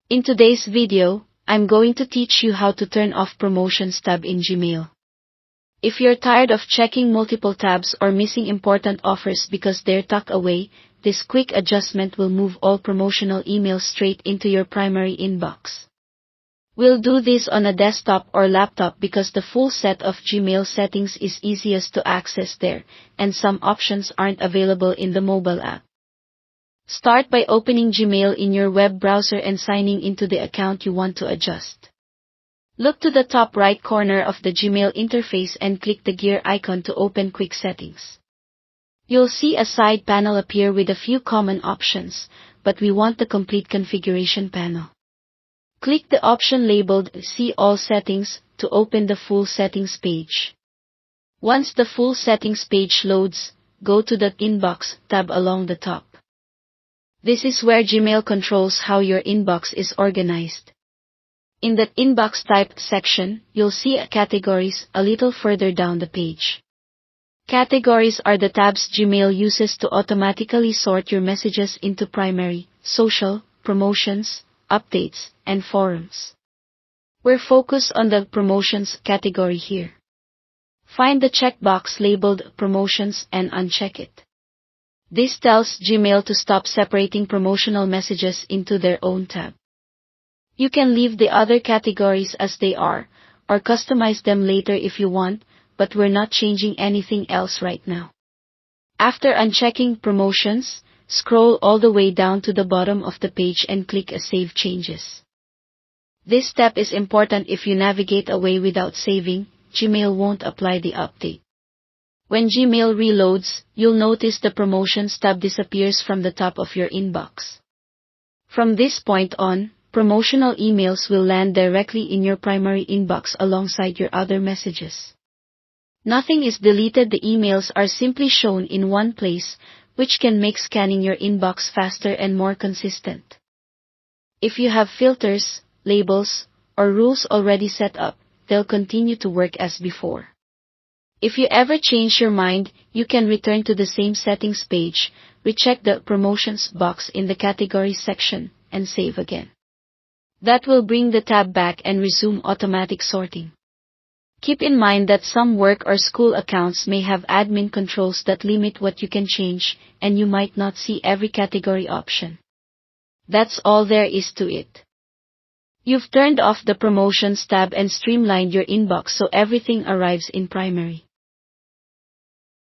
In today's video, I'm going to teach you how to turn off Promotions tab in Gmail. If you're tired of checking multiple tabs or missing important offers because they're tucked away, this quick adjustment will move all promotional emails straight into your primary inbox. We'll do this on a desktop or laptop because the full set of Gmail settings is easiest to access there, and some options aren't available in the mobile app. Start by opening Gmail in your web browser and signing into the account you want to adjust. Look to the top right corner of the Gmail interface and click the gear icon to open Quick Settings. You'll see a side panel appear with a few common options, but we want the complete configuration panel. Click the option labeled See All Settings to open the full settings page. Once the full settings page loads, go to the Inbox tab along the top. This is where Gmail controls how your inbox is organized. In the Inbox Type section, you'll see categories a little further down the page. Categories are the tabs Gmail uses to automatically sort your messages into primary, social, promotions, updates, and forums. We're focused on the Promotions category here. Find the checkbox labeled Promotions and uncheck it. This tells Gmail to stop separating promotional messages into their own tab. You can leave the other categories as they are, or customize them later if you want, but we're not changing anything else right now. After unchecking Promotions, scroll all the way down to the bottom of the page and click Save Changes. This step is important. If you navigate away without saving, Gmail won't apply the update. When Gmail reloads, you'll notice the Promotions tab disappears from the top of your inbox. From this point on, promotional emails will land directly in your primary inbox alongside your other messages. Nothing is deleted. The emails are simply shown in one place, which can make scanning your inbox faster and more consistent. If you have filters, labels, or rules already set up, they'll continue to work as before. If you ever change your mind, you can return to the same settings page, recheck the Promotions box in the Categories section, and save again. That will bring the tab back and resume automatic sorting. Keep in mind that some work or school accounts may have admin controls that limit what you can change, and you might not see every category option. That's all there is to it. You've turned off the Promotions tab and streamlined your inbox so everything arrives in primary.